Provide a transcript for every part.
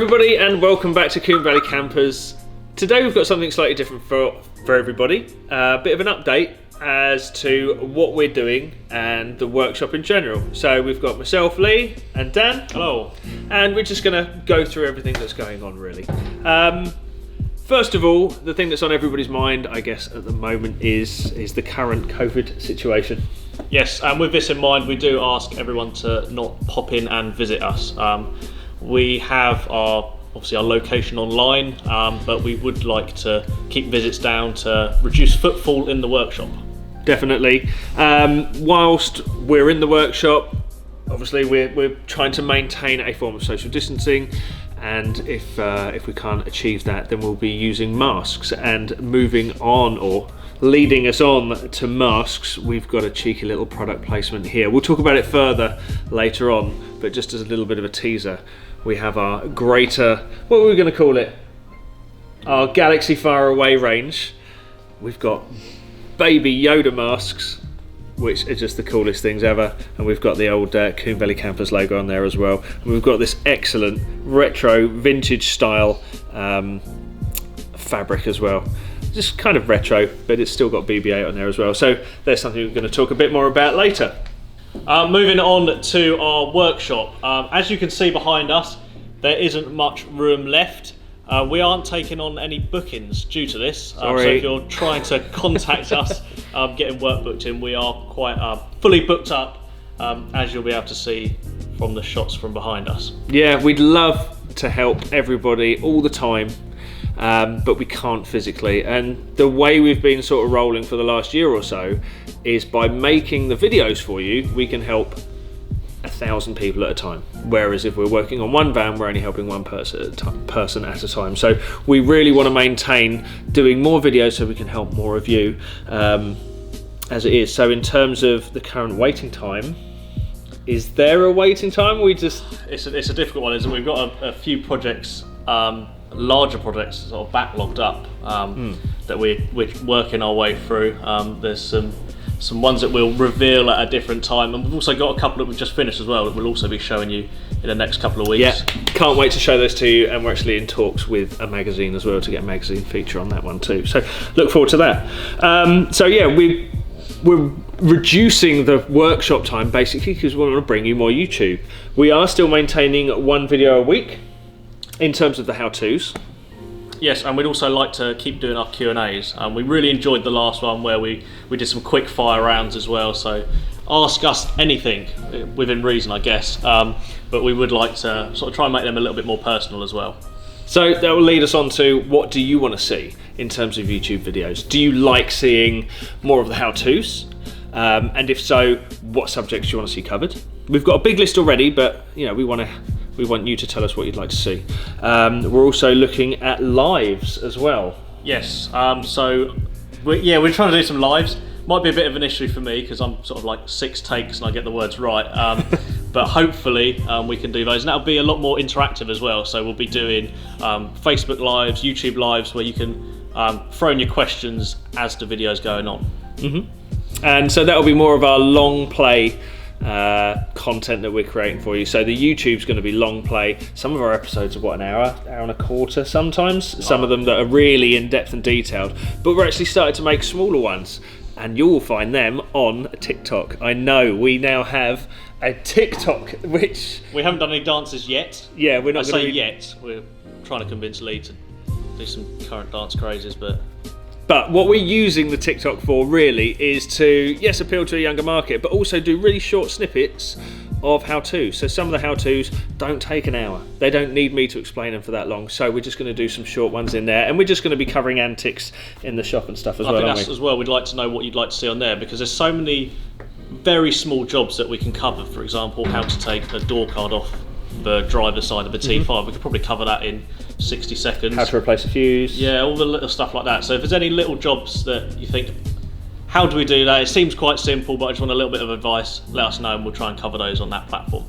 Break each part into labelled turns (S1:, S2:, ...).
S1: everybody, and welcome back to Combe Valley Campers. Today we've got something slightly different for everybody. A bit of an update as to what we're doing and the workshop in general. So we've got myself, Lee, and Dan.
S2: Hello.
S1: And we're just going to go through everything that's going on, really. First of all, the thing that's on everybody's mind, I guess, at the moment is the current COVID situation.
S2: Yes, and with this in mind, we do ask everyone to not pop in and visit us. We have obviously our location online, but we would like to keep visits down to reduce footfall in the workshop. Definitely.
S1: Whilst we're in the workshop, obviously we're trying to maintain a form of social distancing, and if we can't achieve that, then we'll be using masks. And moving on, or leading us on to masks, we've got a cheeky little product placement here. We'll talk about it further later on, but just as a little bit of a teaser, we have our greater, what were we going to call it? Our Galaxy Far Away range. We've got baby Yoda masks, which are just the coolest things ever, and we've got the old Combe Valley Campers logo on there as well. And we've got this excellent retro vintage style fabric as well. Just kind of retro, but it's still got BB-8 on there as well. So there's something we're going to talk a bit more about later.
S2: Moving on to our workshop. As you can see behind us, there isn't much room left. We aren't taking on any bookings due to this. So if you're trying to contact us, getting work booked in, we are quite fully booked up, as you'll be able to see from the shots from behind us.
S1: Yeah, we'd love to help everybody all the time, but we can't physically. And the way we've been sort of rolling for the last year or so is by making the videos for you, we can help 1,000 people at a time. Whereas if we're working on one van, we're only helping one person at a time. So we really want to maintain doing more videos so we can help more of you as it is. So in terms of the current waiting time, is there a waiting time?
S2: It's a difficult one, isn't it? We've got a few projects, larger projects sort of backlogged up that we're working our way through. There's some ones that we'll reveal at a different time, and we've also got a couple that we've just finished as well that we'll also be showing you in the next couple of weeks.
S1: Yeah, can't wait to show those to you, and we're actually in talks with a magazine as well to get a magazine feature on that one too, so look forward to that. So yeah, we're reducing the workshop time basically because we want to bring you more YouTube. We are still maintaining one video a week in terms of the how-tos.
S2: Yes, and we'd also like to keep doing our Q&As. We really enjoyed the last one where we did some quick fire rounds as well, so ask us anything within reason, I guess, but we would like to sort of try and make them a little bit more personal as well.
S1: So that will lead us on to, what do you want to see in terms of YouTube videos? Do you like seeing more of the how-tos? And if so, what subjects do you want to see covered? We've got a big list already, but you know, we want you to tell us what you'd like to see. We're also looking at lives as well.
S2: Yes, so we're trying to do some lives. Might be a bit of an issue for me because I'm sort of like 6 takes and I get the words right. But hopefully we can do those, and that'll be a lot more interactive as well. So we'll be doing Facebook lives, YouTube lives, where you can throw in your questions as the video's going on.
S1: And so that'll be more of our long play content that we're creating for you. So the YouTube's going to be long play. Some of our episodes are an hour and a quarter sometimes. Some of them that are really in depth and detailed. But we're actually starting to make smaller ones, and you'll find them on TikTok. I know we now have a TikTok, which
S2: we haven't done any dances yet.
S1: Yeah, we're not
S2: going to yet. We're trying to convince Lee to do some current dance crazes,
S1: But what we're using the TikTok for really is to, yes, appeal to a younger market, but also do really short snippets of how-tos. So some of the how-tos don't take an hour. They don't need me to explain them for that long. So we're just going to do some short ones in there, and we're just going to be covering antics in the shop and stuff as well, aren't we?
S2: As well, we'd like to know what you'd like to see on there, because there's so many very small jobs that we can cover. For example, how to take a door card off the driver's side of a T5. We could probably cover that in 60 seconds.
S1: How to replace a fuse.
S2: Yeah, all the little stuff like that. So if there's any little jobs that you think, how do we do that? It seems quite simple, but I just want a little bit of advice, let us know and we'll try and cover those on that platform.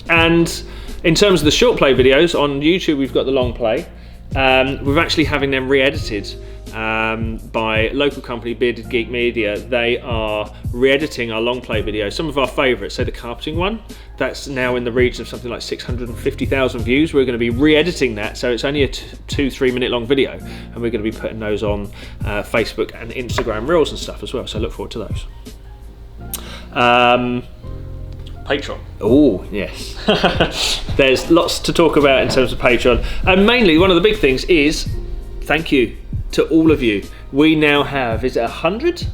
S1: And in terms of the short play videos, on YouTube we've got the long play. We're actually having them re-edited by local company Bearded Geek Media. They are re-editing our long play videos, some of our favourites. So the carpeting one, that's now in the region of something like 650,000 views. We're going to be re-editing that, so it's only a 2-3 minute long video, and we're going to be putting those on Facebook and Instagram Reels and stuff as well, so look forward to those.
S2: Patreon.
S1: Oh, yes. There's lots to talk about in terms of Patreon. And mainly, one of the big things is thank you to all of you. We now have, is it 100?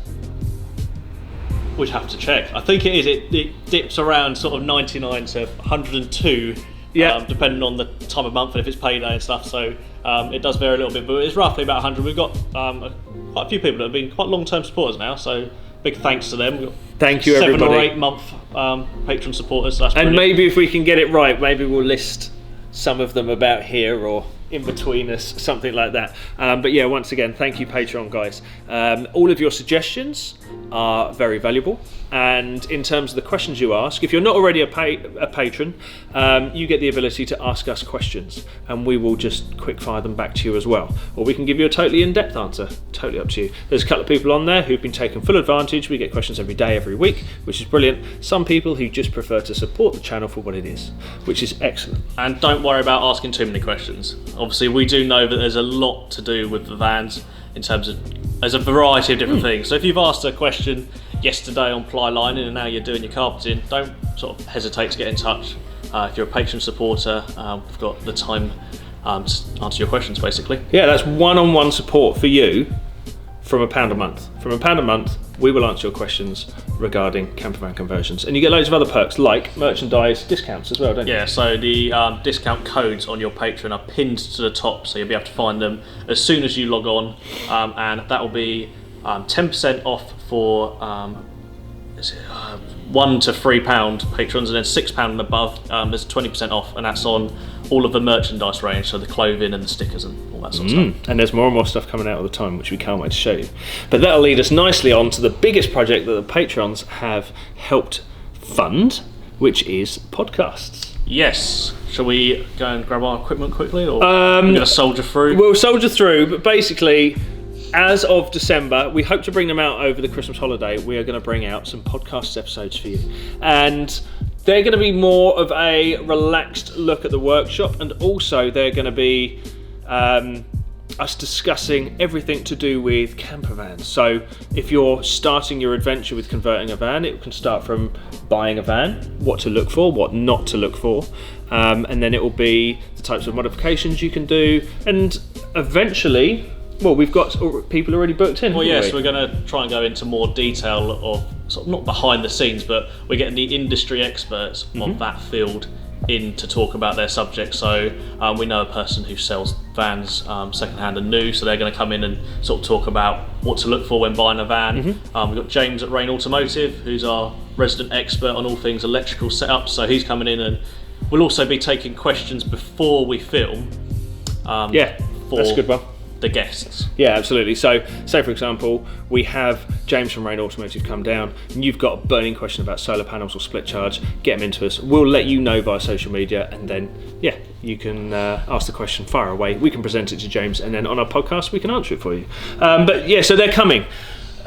S2: We'd have to check. I think it is. It dips around sort of 99 to 102, depending on the time of month and if it's payday and stuff. So it does vary a little bit, but it's roughly about 100. We've got quite a few people that have been quite long-term supporters now, so big thanks to them. We've got
S1: Thank you,
S2: 7
S1: everybody.
S2: or 8 month Patreon supporters. That's
S1: and
S2: brilliant.
S1: maybe if we can get it right, maybe we'll list some of them about here or in between us, something like that. But yeah, once again, thank you, Patreon guys. All of your suggestions are very valuable, and in terms of the questions you ask, if you're not already a patron, you get the ability to ask us questions, and we will just quick fire them back to you as well, or we can give you a totally in-depth answer. Totally up to you. There's a couple of people on there who've been taking full advantage. We get questions every day, every week, which is brilliant. Some people who just prefer to support the channel for what it is, which is excellent.
S2: And don't worry about asking too many questions. Obviously, we do know that there's a lot to do with the vans in terms of, there's a variety of different things. So if you've asked a question yesterday on ply lining and now you're doing your carpeting, don't sort of hesitate to get in touch. If you're a patron supporter, we've got the time to answer your questions, basically.
S1: Yeah, that's one-on-one support for you from £1 a month. From £1 a month, we will answer your questions regarding campervan conversions, and you get loads of other perks like merchandise discounts as well, don't you?
S2: Yeah, so the discount codes on your Patreon are pinned to the top, so you'll be able to find them as soon as you log on, and that will be 10% off for £1 to £3 patrons, and then £6 and above there's 20% off, and that's on all of the merchandise range, so the clothing and the stickers and all that sort of stuff.
S1: And there's more and more stuff coming out all the time, which we can't wait to show you. But that'll lead us nicely on to the biggest project that the patrons have helped fund, which is podcasts.
S2: Yes. Shall we go and grab our equipment quickly, or we're going to soldier through?
S1: We'll soldier through, but basically, as of December, we hope to bring them out over the Christmas holiday. We are going to bring out some podcast episodes for you, and they're going to be more of a relaxed look at the workshop, and also they're going to be us discussing everything to do with camper vans. So if you're starting your adventure with converting a van, it can start from buying a van, what to look for, what not to look for, and then it will be the types of modifications you can do, and eventually, well, we've got people already booked in.
S2: Well, yes, we're going to try and go into more detail of sort of not behind the scenes, but we're getting the industry experts of that field in to talk about their subject. So we know a person who sells vans second-hand and new, so they're going to come in and sort of talk about what to look for when buying a van. We've got James at Rain Automotive, who's our resident expert on all things electrical setups, so he's coming in, and we'll also be taking questions before we film.
S1: Yeah, that's a good one.
S2: The guests.
S1: Yeah, absolutely. So, say for example, we have James from Rain Automotive come down, and you've got a burning question about solar panels or split charge, get them into us. We'll let you know via social media, and then, yeah, you can ask the question far away. We can present it to James, and then on our podcast, we can answer it for you. But yeah, so they're coming.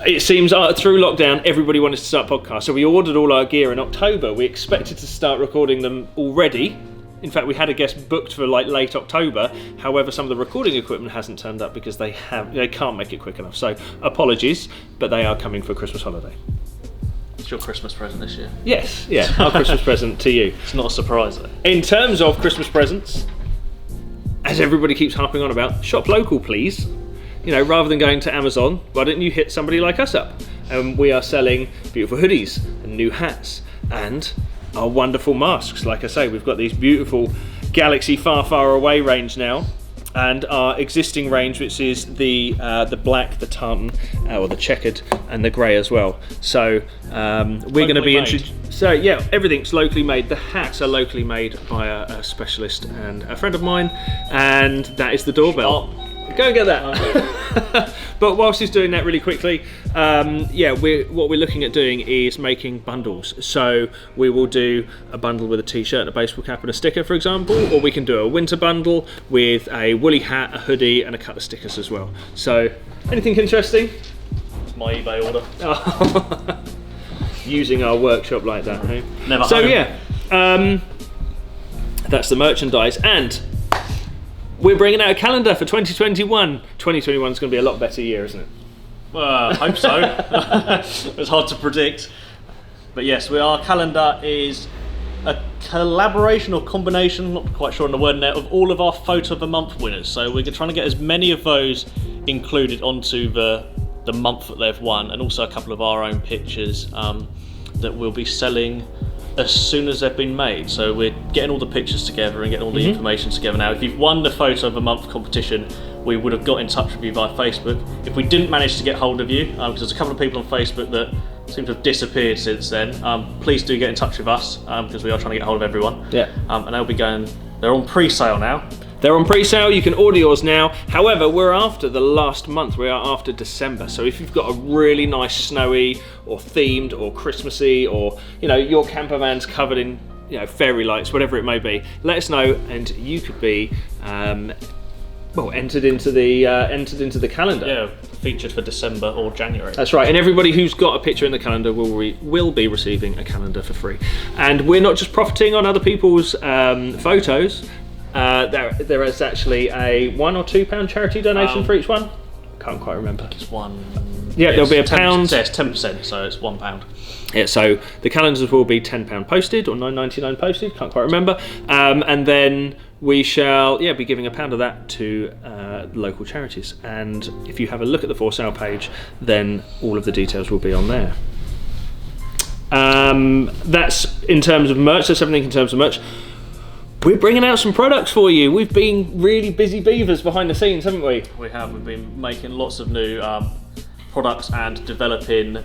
S1: It seems through lockdown, everybody wanted to start podcasts. So we ordered all our gear in October. We expected to start recording them already. In fact, we had a guest booked for like late October. However, some of the recording equipment hasn't turned up because they can't make it quick enough. So apologies, but they are coming for Christmas holiday.
S2: It's your Christmas present this year.
S1: Yes, yeah, our Christmas present to you.
S2: It's not a surprise though.
S1: In terms of Christmas presents, as everybody keeps harping on about, shop local, please. You know, rather than going to Amazon, why don't you hit somebody like us up? And we are selling beautiful hoodies and new hats and our wonderful masks. Like I say, we've got these beautiful Galaxy Far Far Away range now, and our existing range, which is the black, the tartan, or the checkered, and the grey as well. So we're going to be so yeah, everything's locally made. The hats are locally made by a specialist and a friend of mine, and that is the doorbell. Go and get that. But whilst he's doing that really quickly, what we're looking at doing is making bundles. So we will do a bundle with a t-shirt, a baseball cap and a sticker, for example, or we can do a winter bundle with a woolly hat, a hoodie and a couple of stickers as well. So anything interesting?
S2: It's my eBay order.
S1: Using our workshop like that, hey?
S2: Never
S1: so
S2: home.
S1: Yeah, that's the merchandise, and we're bringing out a calendar for 2021. 2021 is going to be a lot better year, isn't it?
S2: Well, I hope so. It's hard to predict. But yes, our calendar is a collaboration or combination, not quite sure on the word there, of all of our photo of the month winners. So we're trying to get as many of those included onto the month that they've won, and also a couple of our own pictures that we'll be selling as soon as they've been made. So we're getting all the pictures together and getting all the information together now. If you've won the photo of the month competition, we would have got in touch with you via Facebook. If we didn't manage to get hold of you, because there's a couple of people on Facebook that seem to have disappeared since then, please do get in touch with us, because we are trying to get hold of everyone.
S1: Yeah.
S2: And they'll be going, they're on pre-sale now.
S1: They're on pre-sale, you can order yours now. However, we're after the last month, we are after December. So if you've got a really nice snowy or themed or Christmassy, or your camper van's covered in fairy lights, whatever it may be, let us know and you could be entered into the calendar.
S2: Yeah, featured for December or January.
S1: That's right, and everybody who's got a picture in the calendar will be receiving a calendar for free. And we're not just profiting on other people's photos. There is actually a £1 or £2 charity donation for each one. Can't quite remember.
S2: It's one.
S1: Yeah, there'll be a £1.
S2: Yeah, it's 10%, so it's £1.
S1: Yeah, so the calendars will be £10 posted or £9.99 posted. Can't quite remember. And then we shall be giving £1 of that to local charities. And if you have a look at the for sale page, then all of the details will be on there. That's in terms of merch. That's everything in terms of merch. We're bringing out some products for you. We've been really busy beavers behind the scenes, haven't we?
S2: We have. We've been making lots of new products and developing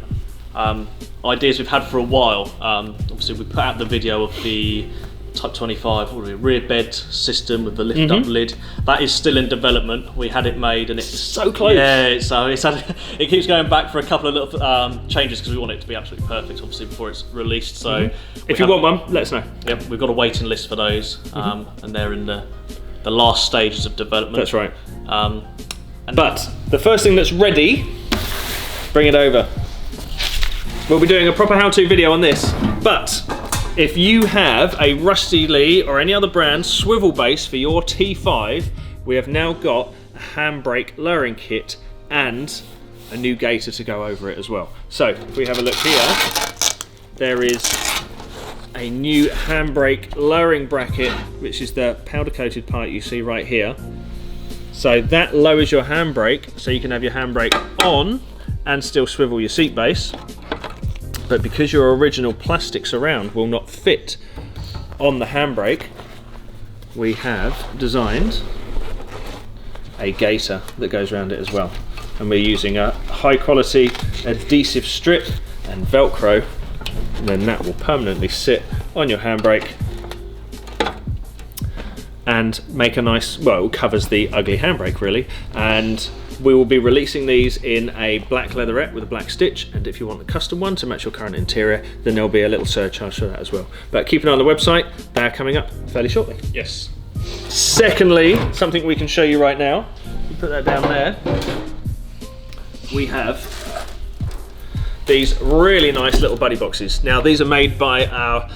S2: ideas we've had for a while. Obviously, we put out the video of the Type 25 rear bed system with the lift-up lid. That is still in development. We had it made, and it's
S1: so close.
S2: Yeah, it keeps going back for a couple of little changes because we want it to be absolutely perfect, obviously, before it's released. So,
S1: if you want one, let us know.
S2: Yep, we've got a waiting list for those, and they're in the last stages of development.
S1: That's right. But the first thing that's ready, bring it over. We'll be doing a proper how-to video on this, but if you have a Rusty Lee or any other brand swivel base for your T5, we have now got a handbrake lowering kit and a new gaiter to go over it as well. So if we have a look here, there is a new handbrake lowering bracket, which is the powder coated part you see right here. So that lowers your handbrake, so you can have your handbrake on and still swivel your seat base. But because your original plastic surround will not fit on the handbrake, we have designed a gaiter that goes around it as well. And we're using a high quality adhesive strip and Velcro, and then that will permanently sit on your handbrake and make a nice, well, it covers the ugly handbrake really. And we will be releasing these in a black leatherette with a black stitch, and if you want a custom one to match your current interior, then there'll be a little surcharge for that as well. But keep an eye on the website, they're coming up fairly shortly.
S2: Yes.
S1: Secondly, something we can show you right now, you put that down there, we have these really nice little buddy boxes. Now these are made by our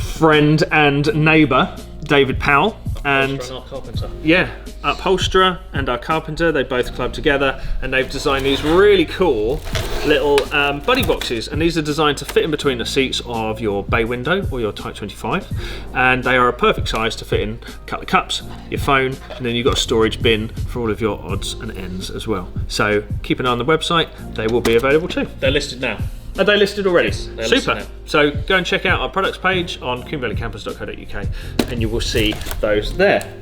S1: friend and neighbour, David Powell. And
S2: our carpenter.
S1: Yeah, upholsterer and our carpenter, they both club together and they've designed these really cool little buddy boxes, and these are designed to fit in between the seats of your bay window or your Type 25, and they are a perfect size to fit in a couple of cups, your phone, and then you've got a storage bin for all of your odds and ends as well. So keep an eye on the website, they will be available too.
S2: They're listed now.
S1: Are they listed already?
S2: Yes,
S1: super. So go and check out our products page on combevalleycampers.co.uk and you will see those there.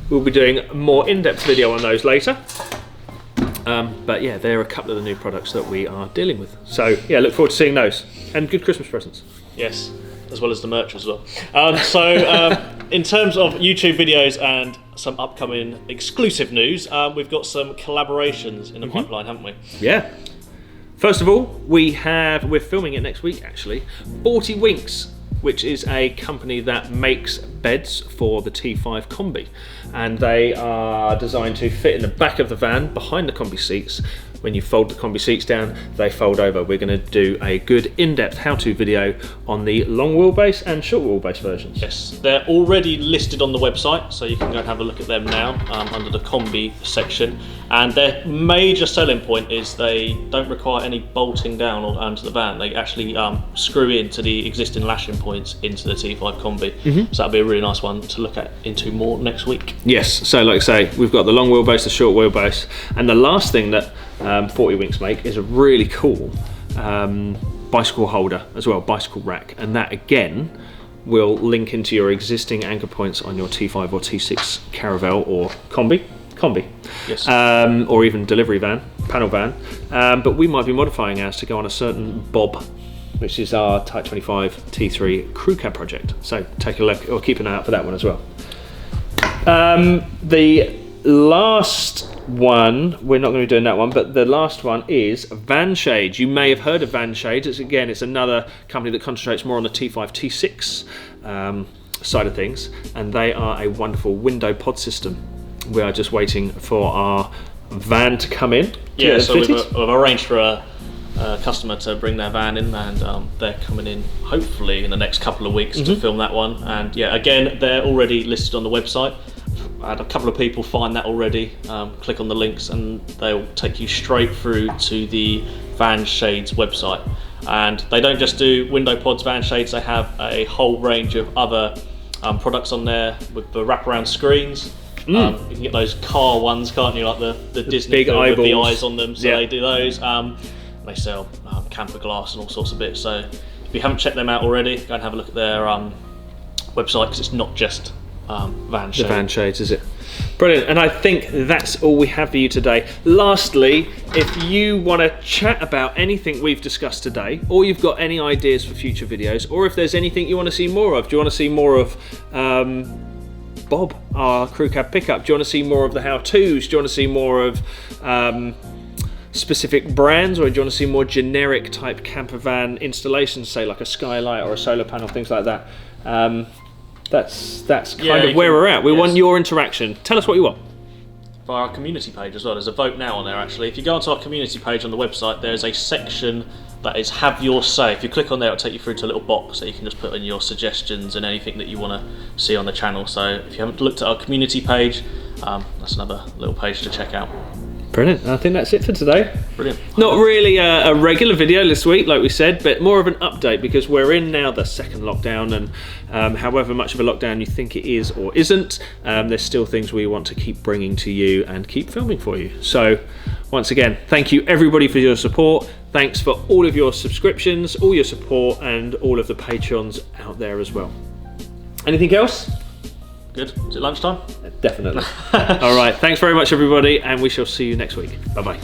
S1: We'll be doing a more in-depth video on those later. But yeah, there are a couple of the new products that we are dealing with. So yeah, look forward to seeing those. And good Christmas presents.
S2: Yes. as well as the merch as well. In terms of YouTube videos and some upcoming exclusive news, we've got some collaborations in the pipeline, haven't we?
S1: Yeah. First of all, we're filming it next week actually. 40 Winks, which is a company that makes beds for the T5 Combi, and they are designed to fit in the back of the van behind the Combi seats. When you fold the Combi seats down, they fold over. We're going to do a good in-depth how-to video on the long wheelbase and short wheelbase versions.
S2: Yes, they're already listed on the website, so you can go and have a look at them now under the Combi section. And their major selling point is they don't require any bolting down or onto the van. They actually screw into the existing lashing points into the T5 Combi. So that'll be a really nice one to look at into more next week.
S1: Yes, so like I say, we've got the long wheelbase, the short wheelbase, and the last thing that 40 Winks make is a really cool bicycle holder as well, bicycle rack, and that again will link into your existing anchor points on your T5 or T6 Caravelle or Combi,
S2: yes,
S1: or even delivery van, panel van, but we might be modifying ours to go on a certain bob, which is our Type 25 T3 crew cab project. So take a look or keep an eye out for that one as well. The last one, we're not going to be doing that one, but the last one is Van Shades. You may have heard of Van Shades. It's another company that concentrates more on the T5, T6 side of things, and they are a wonderful window pod system. We are just waiting for our van to come in.
S2: Yeah, so we've arranged for a customer to bring their van in, and they're coming in hopefully in the next couple of weeks to film that one. And yeah, again, they're already listed on the website. I had a couple of people find that already. Click on the links and they'll take you straight through to the Van Shades website. And they don't just do window pods, Van Shades, they have a whole range of other products on there with the wraparound screens. You can get those car ones, can't you, like the Disney
S1: big
S2: film with the
S1: eyeballs.
S2: eyes on them, so they do those. They sell camper glass and all sorts of bits, so if you haven't checked them out already, go and have a look at their website, because it's not just Van Shades.
S1: The Van Shades, is it? Brilliant, and I think that's all we have for you today. Lastly, if you want to chat about anything we've discussed today, or you've got any ideas for future videos, or if there's anything you want to see more of, do you want to see more of Bob, our crew cab pickup? Do you want to see more of the how-tos? Do you want to see more of specific brands, or do you want to see more generic type camper van installations, say like a skylight or a solar panel, things like that? That's kind of where we're at. We want your interaction. Tell us what you want.
S2: Via our community page as well. There's a vote now on there actually. If you go onto our community page on the website, there's a section that is Have Your Say. If you click on there, it'll take you through to a little box that you can just put in your suggestions and anything that you want to see on the channel. So if you haven't looked at our community page, that's another little page to check out.
S1: Brilliant. I think that's it for today.
S2: Brilliant.
S1: Not really a regular video this week, like we said, but more of an update, because we're in now the second lockdown, and however much of a lockdown you think it is or isn't, there's still things we want to keep bringing to you and keep filming for you. So once again, thank you everybody for your support. Thanks for all of your subscriptions, all your support, and all of the Patreons out there as well. Anything else?
S2: Good. Is it lunchtime?
S1: Definitely. All right. Thanks very much, everybody, and we shall see you next week. Bye-bye.